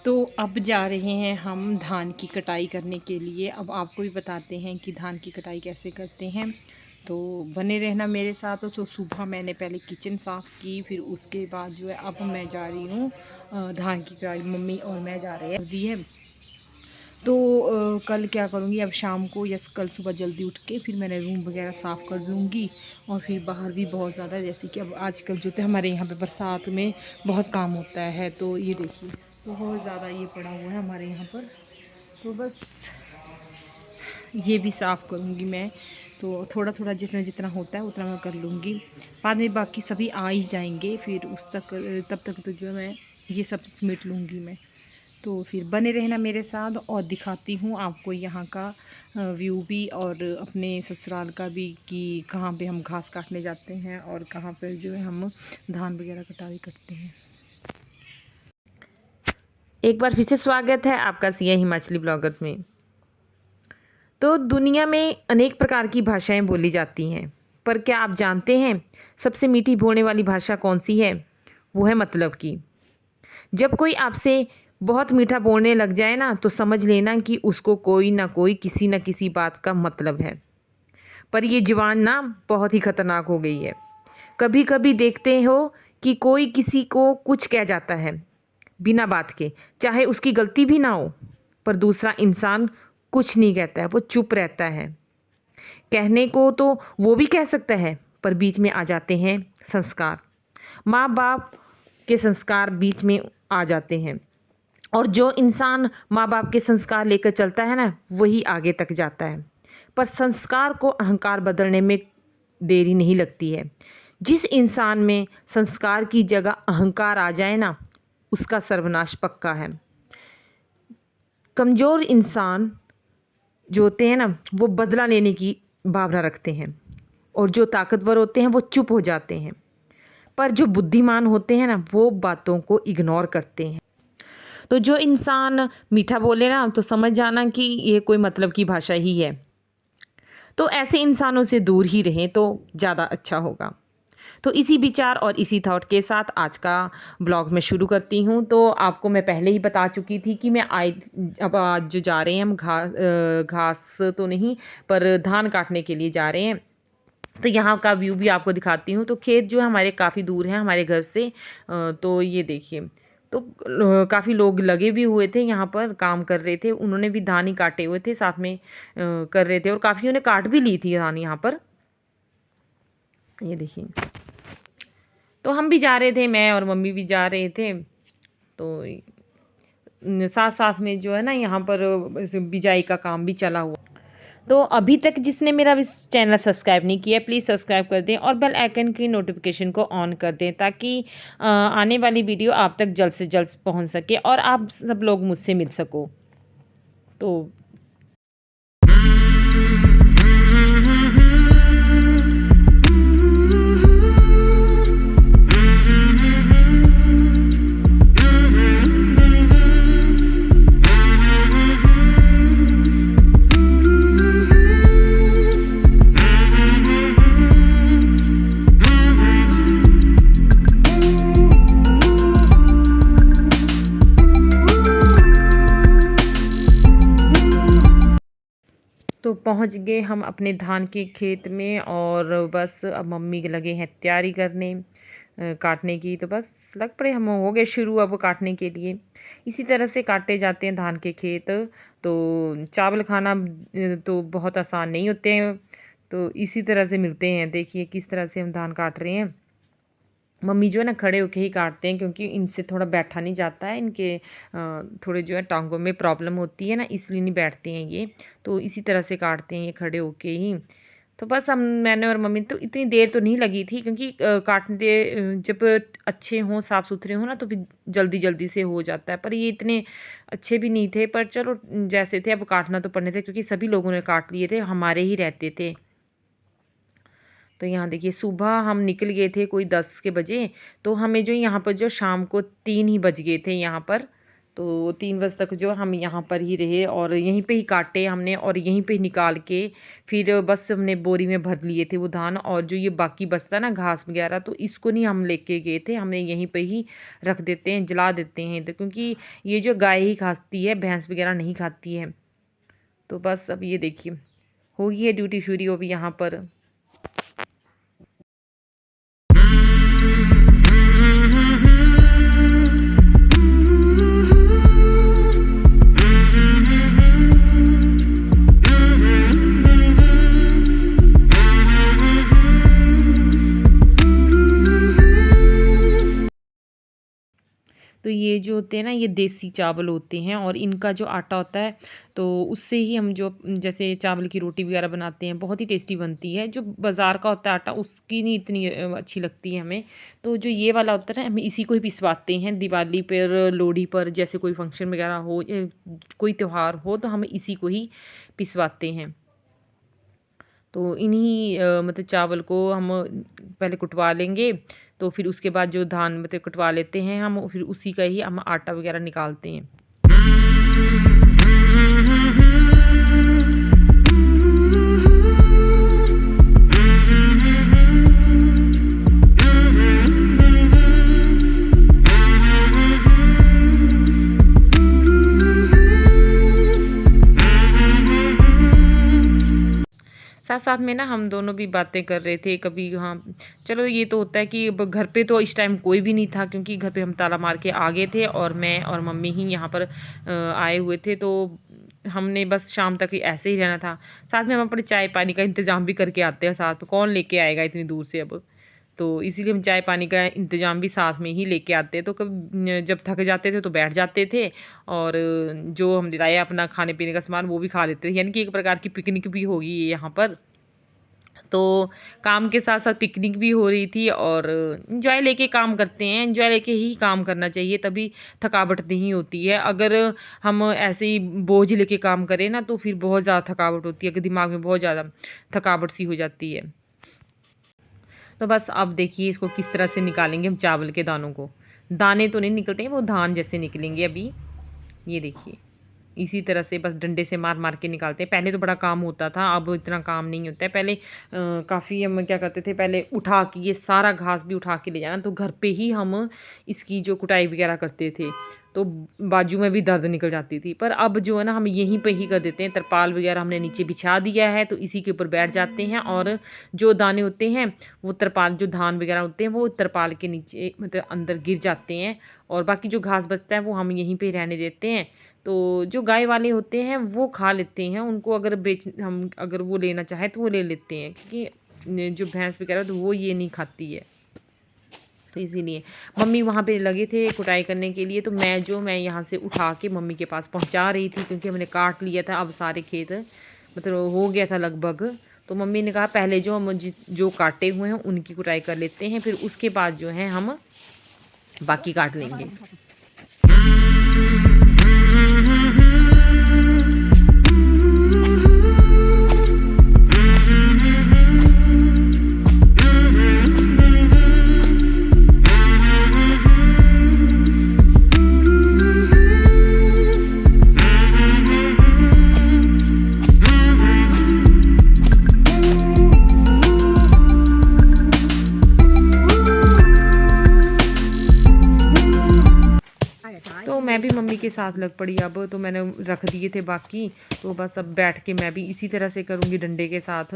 तो अब जा रहे हैं हम धान की कटाई करने के लिए। अब आपको भी बताते हैं कि धान की कटाई कैसे करते हैं, तो बने रहना मेरे साथ। तो सुबह मैंने पहले किचन साफ़ की, फिर उसके बाद जो है अब मैं जा रही हूँ धान की कटाई। मम्मी और मैं जा रहे हैं दी है। तो कल क्या करूँगी, अब शाम को या कल सुबह जल्दी उठ के फिर मैंने रूम वगैरह साफ़ कर लूँगी। और फिर बाहर भी बहुत ज़्यादा, जैसे कि अब आजकल जो है हमारे यहाँ पे बरसात में बहुत काम होता है। तो ये देखिए बहुत ज़्यादा ये पड़ा हुआ है हमारे यहाँ पर। तो बस ये भी साफ़ करूँगी मैं। तो थोड़ा थोड़ा जितना जितना होता है उतना मैं कर लूँगी। बाद में बाकी सभी आ ही जाएंगे, फिर उस तक तब तक तो जो है मैं ये सब समेट लूँगी मैं। तो फिर बने रहना मेरे साथ और दिखाती हूँ आपको यहाँ का व्यू भी, और अपने ससुराल का भी, कि कहाँ पे हम घास काटने जाते हैं और कहाँ पर जो है हम धान वगैरह कटाई करते हैं। एक बार फिर से स्वागत है आपका सिया हिमाचली ब्लॉगर्स में। तो दुनिया में अनेक प्रकार की भाषाएं बोली जाती हैं, पर क्या आप जानते हैं सबसे मीठी बोलने वाली भाषा कौन सी है? वो है मतलब की। जब कोई आपसे बहुत मीठा बोलने लग जाए ना, तो समझ लेना कि उसको कोई ना कोई किसी न किसी बात का मतलब है। पर ये ज़ुबान ना बहुत ही ख़तरनाक हो गई है। कभी कभी देखते हो कि कोई किसी को कुछ कह जाता है बिना बात के, चाहे उसकी गलती भी ना हो, पर दूसरा इंसान कुछ नहीं कहता है, वो चुप रहता है। कहने को तो वो भी कह सकता है, पर बीच में आ जाते हैं संस्कार। माँ बाप के संस्कार बीच में आ जाते हैं, और जो इंसान माँ बाप के संस्कार लेकर चलता है ना, वही आगे तक जाता है। पर संस्कार को अहंकार बदलने में देरी नहीं लगती है। जिस इंसान में संस्कार की जगह अहंकार आ जाए ना, उसका सर्वनाश पक्का है। कमज़ोर इंसान जो होते हैं ना, वो बदला लेने की भावना रखते हैं, और जो ताकतवर होते हैं वो चुप हो जाते हैं। पर जो बुद्धिमान होते हैं ना, वो बातों को इग्नोर करते हैं। तो जो इंसान मीठा बोले ना, तो समझ जाना कि ये कोई मतलब की भाषा ही है। तो ऐसे इंसानों से दूर ही रहें तो ज़्यादा अच्छा होगा। तो इसी विचार और इसी थॉट के साथ आज का ब्लॉग मैं शुरू करती हूँ। तो आपको मैं पहले ही बता चुकी थी कि मैं अब आज जो जा रहे हैं हम घास तो नहीं, पर धान काटने के लिए जा रहे हैं। तो यहाँ का व्यू भी आपको दिखाती हूँ। तो खेत जो है हमारे काफ़ी दूर है हमारे घर से। तो ये देखिए, तो काफ़ी लोग लगे भी हुए थे, यहाँ पर काम कर रहे थे। उन्होंने भी धान ही काटे हुए थे, साथ में कर रहे थे, और काफ़ियों ने काट भी ली थी धान यहाँ पर। ये देखिए, तो हम भी जा रहे थे, मैं और मम्मी भी जा रहे थे। तो साथ साथ में जो है ना, यहाँ पर बिजाई का काम भी चला हुआ। तो अभी तक जिसने मेरा इस चैनल सब्सक्राइब नहीं किया, प्लीज़ सब्सक्राइब कर दें और बेल आइकन की नोटिफिकेशन को ऑन कर दें, ताकि आने वाली वीडियो आप तक जल्द से जल्द पहुंच सके और आप सब लोग मुझसे मिल सको। तो पहुंच गए हम अपने धान के खेत में, और बस अब मम्मी के लगे हैं तैयारी करने काटने की। तो बस लग पड़े, हम हो गए शुरू अब काटने के लिए। इसी तरह से काटे जाते हैं धान के खेत। तो चावल खाना तो बहुत आसान नहीं होते हैं, तो इसी तरह से मिलते हैं। देखिए किस तरह से हम धान काट रहे हैं। मम्मी जो है ना खड़े होके ही काटते हैं, क्योंकि इनसे थोड़ा बैठा नहीं जाता है। इनके थोड़े जो है टांगों में प्रॉब्लम होती है ना, इसलिए नहीं बैठते हैं ये। तो इसी तरह से काटते हैं ये खड़े होके ही। तो बस मैंने और मम्मी, तो इतनी देर तो नहीं लगी थी, क्योंकि काटते जब अच्छे हों साफ़ सुथरे हों ना, तो फिर जल्दी जल्दी से हो जाता है। पर ये इतने अच्छे भी नहीं थे, पर चलो जैसे थे अब काटना तो पड़ने थे, क्योंकि सभी लोगों ने काट लिए थे, हमारे ही रहते थे। तो यहाँ देखिए, सुबह हम निकल गए थे कोई 10 के बजे। तो हमें जो यहाँ पर जो शाम को 3 ही बज गए थे यहाँ पर। तो 3 बजे तक जो हम यहाँ पर ही रहे और यहीं पे ही काटे हमने और यहीं पे निकाल के फिर बस हमने बोरी में भर लिए थे वो धान। और जो ये बाकी बचता ना घास वगैरह, तो इसको नहीं हम लेके गए थे, हमने यहीं पे ही रख देते हैं, जला देते हैं इधर, क्योंकि ये जो गाय ही खाती है, भैंस वगैरह नहीं खाती है। तो बस अब ये देखिए हो गई है ड्यूटी शुरू अभी यहाँ पर। तो ये जो होते हैं ना, ये देसी चावल होते हैं और इनका जो आटा होता है तो उससे ही हम जो जैसे चावल की रोटी वगैरह बनाते हैं, बहुत ही टेस्टी बनती है। जो बाज़ार का होता है आटा उसकी नहीं इतनी अच्छी लगती है हमें। तो जो ये वाला होता है ना, हम इसी को ही पिसवाते हैं दिवाली पर, लोहड़ी पर, जैसे कोई फंक्शन वगैरह हो, कोई त्यौहार हो, तो हम इसी को ही पिसवाते हैं। तो इन्हीं मतलब चावल को हम पहले कुटवा लेंगे, तो फिर उसके बाद जो धान मतलब कटवा लेते हैं हम, फिर उसी का ही हम आटा वगैरह निकालते हैं। साथ साथ में ना हम दोनों भी बातें कर रहे थे कभी। हाँ चलो, ये तो होता है कि अब घर पे तो इस टाइम कोई भी नहीं था, क्योंकि घर पे हम ताला मार के आ गए थे और मैं और मम्मी ही यहाँ पर आए हुए थे। तो हमने बस शाम तक ही ऐसे ही रहना था। साथ में हम अपने चाय पानी का इंतज़ाम भी करके आते हैं साथ में, कौन लेके आएगा इतनी दूर से अब। तो इसीलिए हम चाय पानी का इंतज़ाम भी साथ में ही लेके आते। तो कभी जब थक जाते थे तो बैठ जाते थे और जो हमने लाया अपना खाने पीने का सामान वो भी खा लेते थे। यानी कि एक प्रकार की पिकनिक भी होगी ये यहाँ पर। तो काम के साथ साथ पिकनिक भी हो रही थी और एंजॉय लेके काम करते हैं, एंजॉय लेके ही काम करना चाहिए, तभी थकावट नहीं होती है। अगर हम ऐसे ही बोझ लेके काम करें ना, तो फिर बहुत ज़्यादा थकावट होती है, कि दिमाग में बहुत ज़्यादा थकावट सी हो जाती है। तो बस अब देखिए इसको किस तरह से निकालेंगे हम चावल के दानों को। दाने तो नहीं निकलते हैं, वो धान जैसे निकलेंगे अभी। ये देखिए इसी तरह से बस डंडे से मार मार के निकालते हैं। पहले तो बड़ा काम होता था, अब इतना काम नहीं होता है। पहले काफ़ी हम क्या करते थे, पहले उठा के ये सारा घास भी उठा के ले जाना, तो घर पे ही हम इसकी जो कुटाई वगैरह करते थे, तो बाजू में भी दर्द निकल जाती थी। पर अब जो है ना, हम यहीं पे ही कर देते हैं। तरपाल वगैरह हमने नीचे बिछा दिया है, तो इसी के ऊपर बैठ जाते हैं और जो दाने होते हैं वो तरपाल, जो धान वगैरह होते हैं वो तरपाल के नीचे मतलब अंदर गिर जाते हैं, और बाकी जो घास बचता है वो हम यहीं पे रहने देते हैं। तो जो गाय वाले होते हैं वो खा लेते हैं, उनको अगर हम अगर वो लेना चाहे तो वो ले लेते हैं, क्योंकि जो भैंस वगैरह तो वो ये नहीं खाती है। तो इसीलिए मम्मी वहाँ पे लगे थे कुटाई करने के लिए, तो मैं यहाँ से उठा के मम्मी के पास पहुँचा रही थी, क्योंकि हमने काट लिया था अब सारे खेत, मतलब हो गया था लगभग। तो मम्मी ने कहा पहले जो हम जो काटे हुए हैं उनकी कुटाई कर लेते हैं, फिर उसके बाद जो है हम बाकी काट लेंगे। तो मैं भी मम्मी के साथ लग पड़ी। अब तो मैंने रख दिए थे बाकी, तो बस अब बैठ के मैं भी इसी तरह से करूँगी डंडे के साथ।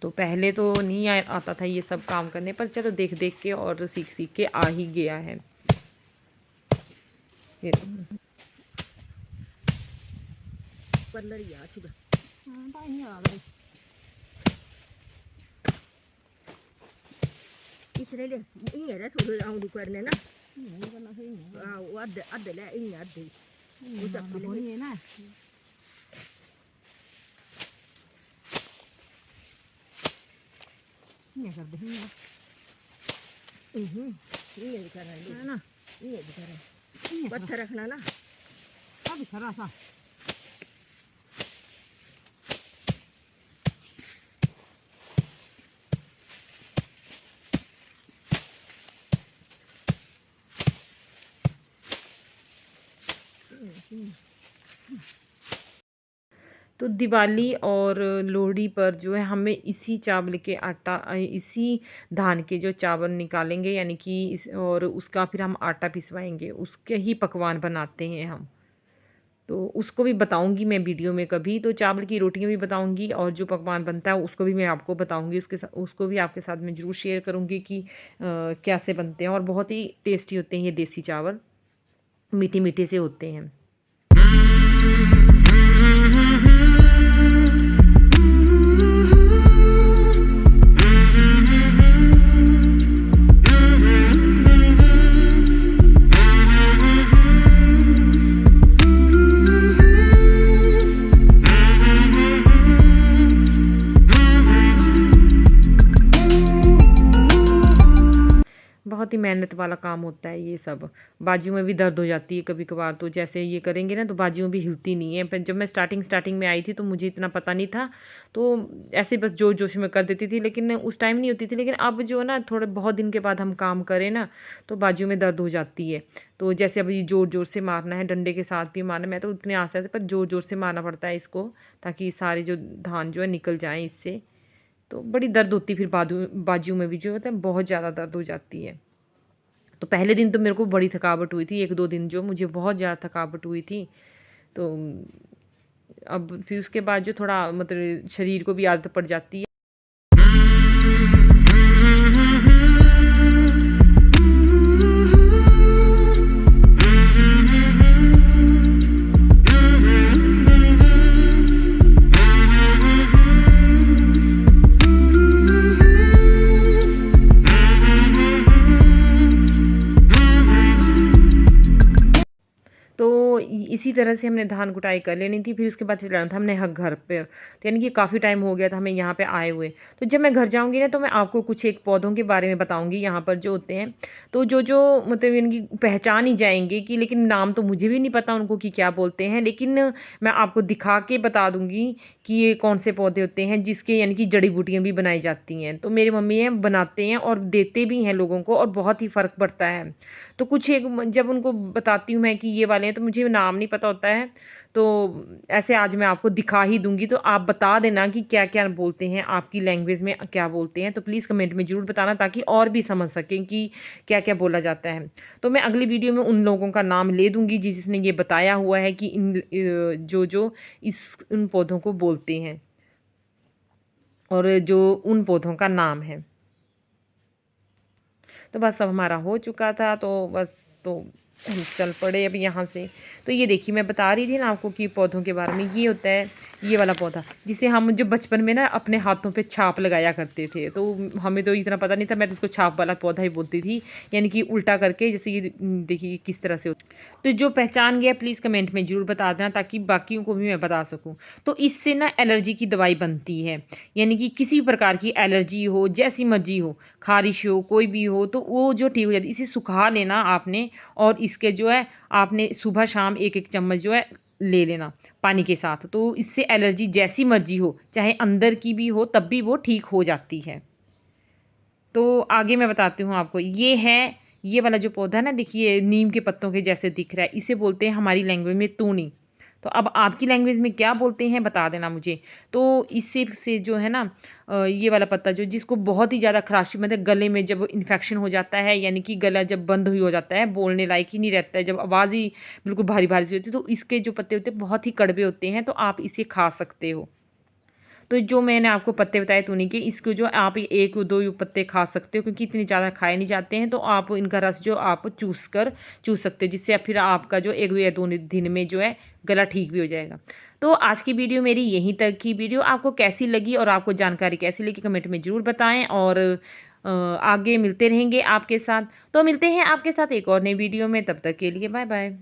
तो पहले तो नहीं आता था ये सब काम करने, पर चलो देख देख के और सीख सीख के आ ही गया है। पत्थर रखना ना, अब खरा सा तो दिवाली और लोहड़ी पर जो है हमें इसी चावल के आटा इसी धान के जो चावल निकालेंगे, यानी कि और उसका फिर हम आटा पिसवाएंगे, उसके ही पकवान बनाते हैं हम। तो उसको भी बताऊंगी मैं वीडियो में कभी, तो चावल की रोटियां भी बताऊंगी और जो पकवान बनता है उसको भी मैं आपको बताऊंगी, उसके साथ उसको भी आपके साथ मैं ज़रूर शेयर करूंगी कि कैसे बनते हैं। और बहुत ही टेस्टी होते हैं ये देसी चावल, मीठे मीठे से होते हैं। बहुत ही मेहनत वाला काम होता है ये सब। बाजू में भी दर्द हो जाती है कभी कभार, तो जैसे ये करेंगे ना तो बाजुएं भी हिलती नहीं है। पर जब मैं स्टार्टिंग में आई थी तो मुझे इतना पता नहीं था, तो ऐसे बस जोश जोश में कर देती थी, लेकिन उस टाइम नहीं होती थी। लेकिन अब जो है ना, थोड़े बहुत दिन के बाद हम काम करें ना तो बाजू में दर्द हो जाती है। तो जैसे अभी ज़ोर ज़ोर से मारना है, डंडे के साथ भी मारना है, मैं तो उतने आस्ते आस्ते पर ज़ोर ज़ोर से मारना पड़ता है इसको, ताकि सारे जो धान जो है निकल जाएँ इससे। तो बड़ी दर्द होती है फिर बाजू में भी जो होता है, बहुत ज़्यादा दर्द हो जाती है। तो पहले दिन तो मेरे को बड़ी थकावट हुई थी, 1-2 दिन जो मुझे बहुत ज़्यादा थकावट हुई थी। तो अब फिर उसके बाद जो थोड़ा मतलब शरीर को भी आदत पड़ जाती है। तो इसी तरह से हमने धान कुटाई कर लेनी थी। फिर उसके बाद से जाना था हमने घर पर, तो यानी कि काफ़ी टाइम हो गया था हमें यहाँ पे आए हुए। तो जब मैं घर जाऊँगी ना तो मैं आपको कुछ एक पौधों के बारे में बताऊँगी यहाँ पर जो होते हैं। तो जो जो मतलब यानी कि पहचान ही जाएंगे कि, लेकिन नाम तो मुझे भी नहीं पता उनको कि क्या बोलते हैं, लेकिन मैं आपको दिखा के बता दूँगी कि ये कौन से पौधे होते हैं जिसके यानी कि जड़ी बूटियाँ भी बनाई जाती हैं। तो मेरी मम्मी हैं बनाते हैं और देते भी हैं लोगों को, और बहुत ही फ़र्क पड़ता है। तो कुछ एक जब उनको बताती हूँ मैं कि ये वाले हैं, तो मुझे नाम नहीं पता होता है। तो ऐसे आज मैं आपको दिखा ही दूँगी, तो आप बता देना कि क्या-क्या बोलते हैं, आपकी लैंग्वेज में क्या बोलते हैं। तो प्लीज़ कमेंट में ज़रूर बताना, ताकि और भी समझ सकें कि क्या-क्या बोला जाता है। तो मैं अगली वीडियो में उन लोगों का नाम ले दूँगी जिसने ये बताया हुआ है कि जो उन पौधों को बोलते हैं, और जो उन पौधों का नाम है। तो बस अब हमारा हो चुका था, तो बस तो हम चल पड़े अभी यहाँ से। तो ये देखिए, मैं बता रही थी ना आपको कि पौधों के बारे में, ये होता है ये वाला पौधा, जिसे हम जो बचपन में ना अपने हाथों पे छाप लगाया करते थे। तो हमें तो इतना पता नहीं था, मैं तो उसको छाप वाला पौधा ही बोलती थी, यानी कि उल्टा करके, जैसे ये देखिए किस तरह से होता है। तो जो पहचान गया प्लीज़ कमेंट में ज़रूर बता देना, ताकि बाकियों को भी मैं बता सकूँ। तो इससे ना एलर्जी की दवाई बनती है, यानी कि किसी भी प्रकार की एलर्जी हो, जैसी मर्जी हो, खारिश हो, कोई भी हो, तो वो जो ठीक हो जाती है। इसे सुखा लेना आपने, और इसके जो है आपने सुबह शाम 1-1 चम्मच जो है ले लेना पानी के साथ। तो इससे एलर्जी जैसी मर्जी हो, चाहे अंदर की भी हो, तब भी वो ठीक हो जाती है। तो आगे मैं बताती हूँ आपको। ये वाला जो पौधा ना, देखिए नीम के पत्तों के जैसे दिख रहा है, इसे बोलते हैं हमारी लैंग्वेज में तूनी। तो अब आपकी लैंग्वेज में क्या बोलते हैं बता देना मुझे। तो इससे से जो है ना, ये वाला पत्ता जो, जिसको बहुत ही ज़्यादा खराशी, मतलब गले में जब इन्फेक्शन हो जाता है, यानी कि गला जब बंद ही हो जाता है, बोलने लायक ही नहीं रहता है, जब आवाज़ ही बिल्कुल भारी भारी सी होती है, तो इसके जो पत्ते होते हैं बहुत ही कड़वे होते हैं। तो आप इसे खा सकते हो। तो जो मैंने आपको पत्ते बताए तूनी के, इसको जो आप 1-2 पत्ते खा सकते हो, क्योंकि इतने ज़्यादा खाए नहीं जाते हैं। तो आप इनका रस जो आप चूस सकते हो, जिससे फिर आपका जो 1 या 2 दिन में जो है गला ठीक भी हो जाएगा। तो आज की वीडियो मेरी यहीं तक की वीडियो आपको कैसी लगी और आपको जानकारी कैसी लगी कमेंट में ज़रूर बताएं, और आगे मिलते रहेंगे आपके साथ। तो मिलते हैं आपके साथ एक और नई वीडियो में, तब तक के लिए बाय बाय।